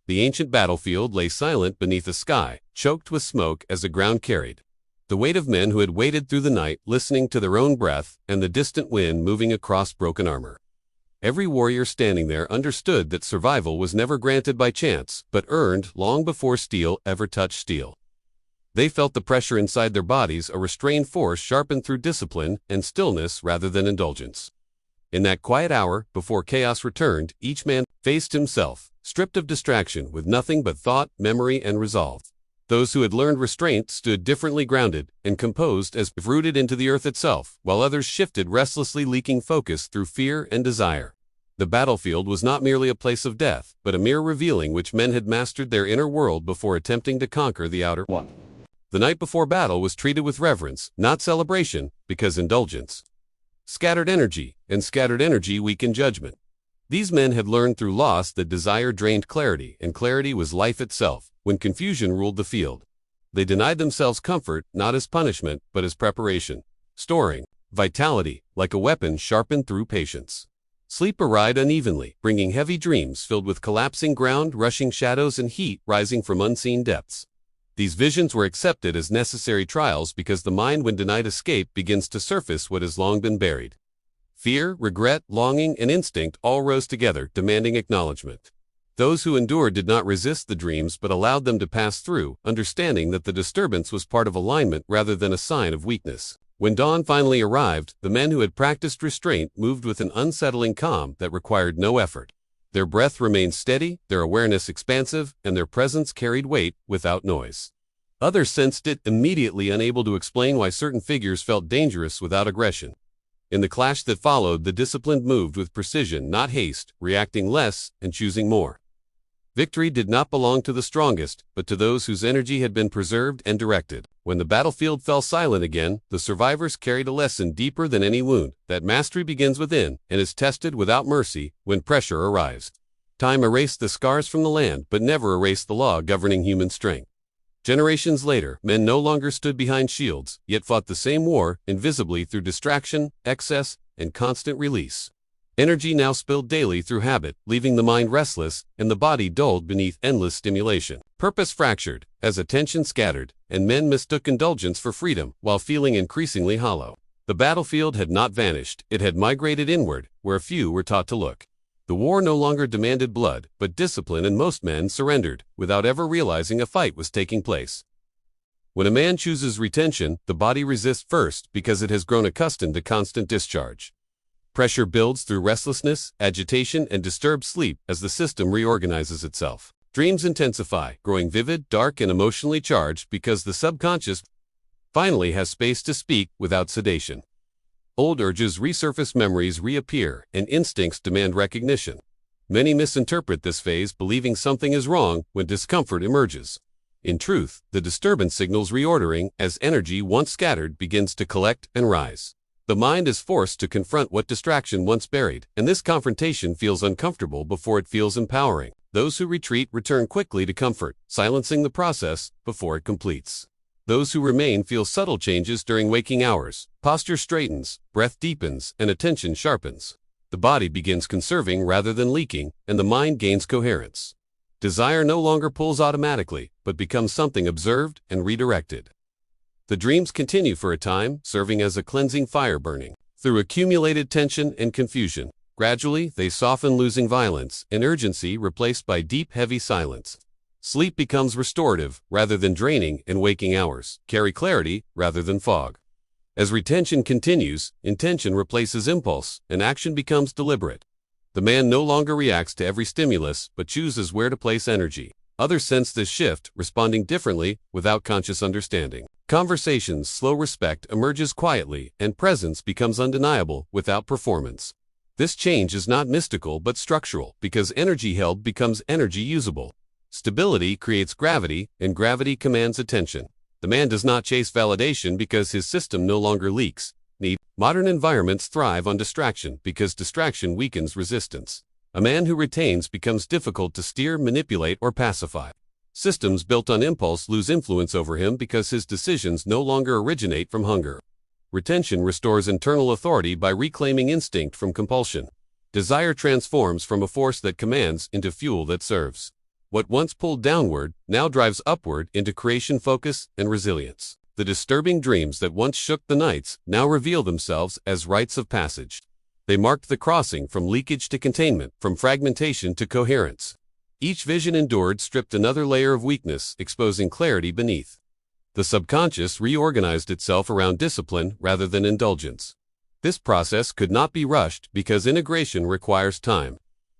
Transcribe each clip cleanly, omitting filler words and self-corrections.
The ancient battlefield lay silent beneath a sky, choked with smoke as the ground carried the weight of men who had waited through the night, listening to their own breath and the distant wind moving across broken armor. Every warrior standing there understood that survival was never granted by chance, but earned long before steel ever touched steel. They felt the pressure inside their bodies, a restrained force sharpened through discipline and stillness rather than indulgence. In that quiet hour, before chaos returned, each man faced himself, stripped of distraction, with nothing but thought, memory, and resolve. Those who had learned restraint stood differently, grounded and composed as if rooted into the earth itself, while others shifted restlessly, leaking focus through fear and desire. The battlefield was not merely a place of death, but a mirror revealing which men had mastered their inner world before attempting to conquer the outer one. The night before battle was treated with reverence, not celebration, because indulgence scattered energy, and scattered energy weakened judgment. These men had learned through loss that desire drained clarity, and clarity was life itself, when confusion ruled the field. They denied themselves comfort, not as punishment, but as preparation, storing vitality, like a weapon sharpened through patience. Sleep arrived unevenly, bringing heavy dreams filled with collapsing ground, rushing shadows, and heat rising from unseen depths. These visions were accepted as necessary trials because the mind, when denied escape, begins to surface what has long been buried. Fear, regret, longing, and instinct all rose together, demanding acknowledgement. Those who endured did not resist the dreams but allowed them to pass through, understanding that the disturbance was part of alignment rather than a sign of weakness. When dawn finally arrived, the men who had practiced restraint moved with an unsettling calm that required no effort. Their breath remained steady, their awareness expansive, and their presence carried weight without noise. Others sensed it immediately, unable to explain why certain figures felt dangerous without aggression. In the clash that followed, the disciplined moved with precision, not haste, reacting less and choosing more. Victory did not belong to the strongest, but to those whose energy had been preserved and directed. When the battlefield fell silent again, the survivors carried a lesson deeper than any wound, that mastery begins within and is tested without mercy when pressure arrives. Time erased the scars from the land, but never erased the law governing human strength. Generations later, men no longer stood behind shields, yet fought the same war, invisibly through distraction, excess, and constant release. Energy now spilled daily through habit, leaving the mind restless and the body dulled beneath endless stimulation. Purpose fractured, as attention scattered, and men mistook indulgence for freedom, while feeling increasingly hollow. The battlefield had not vanished, it had migrated inward, where few were taught to look. The war no longer demanded blood, but discipline, and most men surrendered, without ever realizing a fight was taking place. When a man chooses retention, the body resists first because it has grown accustomed to constant discharge. Pressure builds through restlessness, agitation, and disturbed sleep as the system reorganizes itself. Dreams intensify, growing vivid, dark, and emotionally charged because the subconscious finally has space to speak without sedation. Old urges resurface, memories reappear, and instincts demand recognition. Many misinterpret this phase, believing something is wrong when discomfort emerges. In truth, the disturbance signals reordering as energy once scattered begins to collect and rise. The mind is forced to confront what distraction once buried, and this confrontation feels uncomfortable before it feels empowering. Those who retreat return quickly to comfort, silencing the process before it completes. Those who remain feel subtle changes during waking hours. Posture straightens, breath deepens, and attention sharpens. The body begins conserving rather than leaking, and the mind gains coherence. Desire no longer pulls automatically, but becomes something observed and redirected. The dreams continue for a time, serving as a cleansing fire burning through accumulated tension and confusion. Gradually, they soften, losing violence and urgency, replaced by deep, heavy silence. Sleep becomes restorative rather than draining, and waking hours carry clarity rather than fog. As retention continues, intention replaces impulse, and action becomes deliberate. The man no longer reacts to every stimulus, but chooses where to place energy. Others sense this shift, responding differently without conscious understanding. Conversations slow, respect emerges quietly, and presence becomes undeniable without performance. This change is not mystical but structural, because energy held becomes energy usable. Stability creates gravity, and gravity commands attention. The man does not chase validation because his system no longer leaks. Modern environments thrive on distraction because distraction weakens resistance. A man who retains becomes difficult to steer, manipulate, or pacify. Systems built on impulse lose influence over him because his decisions no longer originate from hunger. Retention restores internal authority by reclaiming instinct from compulsion. Desire transforms from a force that commands into fuel that serves. What once pulled downward now drives upward into creation, focus, and resilience. The disturbing dreams that once shook the nights now reveal themselves as rites of passage. They marked the crossing from leakage to containment, from fragmentation to coherence. Each vision endured stripped another layer of weakness, exposing clarity beneath. The subconscious reorganized itself around discipline rather than indulgence. This process could not be rushed because integration requires time.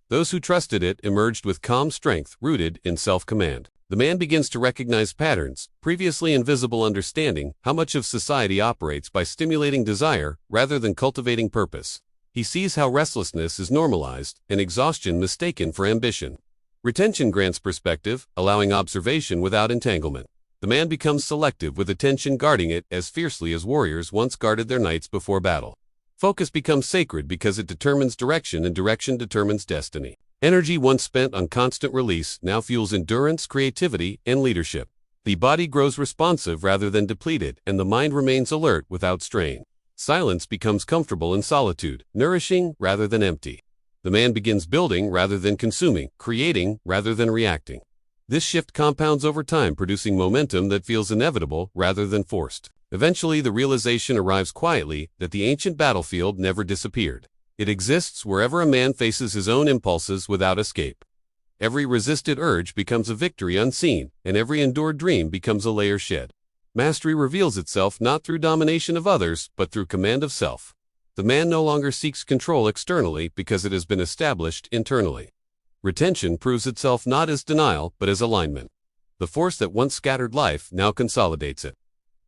Those who trusted it emerged with calm strength rooted in self-command. The man begins to recognize patterns, previously invisible, understanding how much of society operates by stimulating desire rather than cultivating purpose. He sees how restlessness is normalized and exhaustion mistaken for ambition. Retention grants perspective, allowing observation without entanglement. The man becomes selective, with attention guarding it as fiercely as warriors once guarded their knights before battle. Focus becomes sacred because it determines direction, and direction determines destiny. Energy once spent on constant release now fuels endurance, creativity, and leadership. The body grows responsive rather than depleted, and the mind remains alert without strain. Silence becomes comfortable in solitude, nourishing rather than empty. The man begins building rather than consuming, creating rather than reacting. This shift compounds over time, producing momentum that feels inevitable rather than forced. Eventually, the realization arrives quietly that the ancient battlefield never disappeared. It exists wherever a man faces his own impulses without escape. Every resisted urge becomes a victory unseen, and every endured dream becomes a layer shed. Mastery reveals itself not through domination of others, but through command of self. The man no longer seeks control externally because it has been established internally. Retention proves itself not as denial, but as alignment. The force that once scattered life now consolidates it.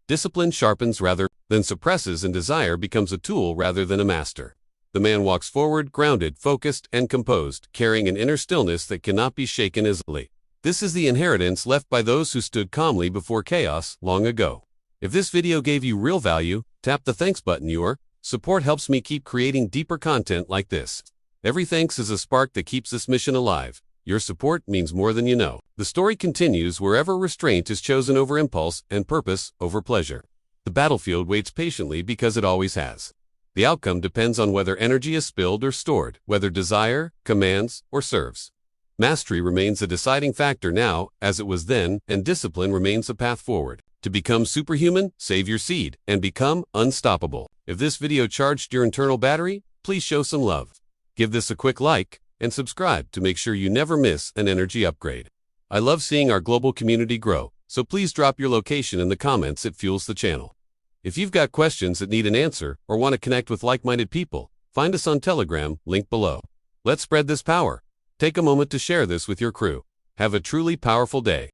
Discipline sharpens rather than suppresses, and desire becomes a tool rather than a master. The man walks forward, grounded, focused, and composed, carrying an inner stillness that cannot be shaken easily. This is the inheritance left by those who stood calmly before chaos long ago. If this video gave you real value, tap the thanks button. Your support helps me keep creating deeper content like this. Every thanks is a spark that keeps this mission alive. Your support means more than you know. The story continues wherever restraint is chosen over impulse and purpose over pleasure. The battlefield waits patiently because it always has. The outcome depends on whether energy is spilled or stored, whether desire commands or serves. Mastery remains a deciding factor now, as it was then, and discipline remains the path forward. To become superhuman, save your seed, and become unstoppable. If this video charged your internal battery, please show some love. Give this a quick like, and subscribe to make sure you never miss an energy upgrade. I love seeing our global community grow, so please drop your location in the comments. It fuels the channel. If you've got questions that need an answer or want to connect with like-minded people, find us on Telegram, link below. Let's spread this power. Take a moment to share this with your crew. Have a truly powerful day.